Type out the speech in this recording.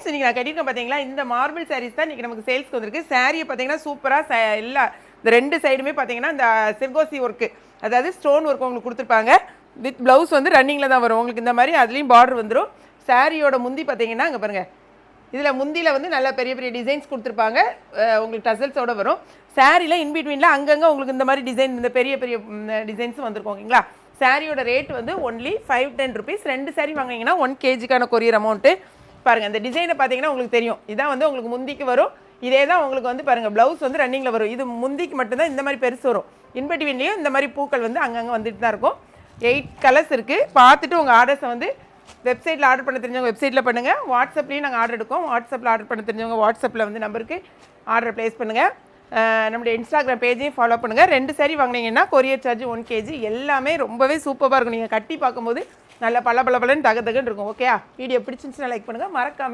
Friends இன்றைக்கி நான் கட்டியிருக்கேன் பார்த்தீங்களா, இந்த மார்பிள் சாரீஸ் தான் இன்றைக்கி நமக்கு சேல்ஸ்க்கு வந்திருக்கு. சாரியை பார்த்தீங்கன்னா சூப்பராக எல்லா இந்த 2 சைடுமே பார்த்தீங்கன்னா இந்த சிர்கோசி ஒர்க்கு, அதாவது ஸ்டோன் ஒர்க் உங்களுக்கு கொடுத்துருப்பாங்க. வித் ப்ளவுஸ் வந்து ரன்னிங்கில் தான் வரும் உங்களுக்கு. இந்த மாதிரி அதுலேயும் பார்டர் வந்துடும். சாரியோட முந்தி பார்த்தீங்கன்னா அங்கே பாருங்கள், இதில் முந்தியில் வந்து நல்ல பெரிய பெரிய டிசைன்ஸ் கொடுத்துருப்பாங்க. உங்களுக்கு டசல்ஸோடு வரும். சாரியில் இன்பிட்வீனில் அங்கங்கே உங்களுக்கு இந்த மாதிரி டிசைன், இந்த பெரிய பெரிய டிசைன்ஸும் வந்துருக்கும். ஓகேங்களா? சாரியோட ரேட் வந்து ஒன்லி 510 rupees. 2 சாரி வாங்கிங்கன்னா 1 kgக்கான கொரியர் அமௌண்ட்டு. பாருங்கள், இந்த டிசைனை பார்த்தீங்கன்னா உங்களுக்கு தெரியும். இதான் வந்து உங்களுக்கு முந்திக்கு வரும். இதே தான் உங்களுக்கு வந்து பாருங்கள் ப்ளவுஸ் வந்து ரன்னிங்கில் வரும். இது முந்திக்கு மட்டும்தான் இந்த மாதிரி பெருசு வரும். இன்பிட்வீன்லேயும் இந்த மாதிரி பூக்கள் வந்து அங்கங்கே வந்துட்டு தான் இருக்கும். 8 கலர்ஸ் இருக்குது. பார்த்துட்டு உங்கள் ஆர்டர்ஸை வந்து வெப்சைட்டில் ஆர்டர் பண்ண தெரிஞ்சவங்க வெப்சைட்டில் பண்ணுங்கள். வாட்ஸ்அப்லேயும் நாங்கள் ஆர்டர் எடுக்கோம். வாட்ஸ்அப்பில் ஆர்டர் பண்ண தெரிஞ்சவங்க வாட்ஸ்அப்பில் வந்து நம்பருக்கு ஆர்டர் ப்ளேஸ் பண்ணுங்கள். நம்மளுடைய இன்ஸ்டாகிராம் பேஜையும் ஃபாலோ பண்ணுங்கள். 2 சாரி வாங்கினீங்கன்னா கொரியர் சார்ஜ் 1 kg. எல்லாமே ரொம்பவே சூப்பராக இருக்கும். நீங்கள் கட்டி பார்க்கும்போது நல்ல பல பல பலன்னு தகன்னு இருக்கும். ஓகே, வீடியோ பிடிச்சிருந்துச்சுன்னா லைக் பண்ணுங்கள். மறக்காமல்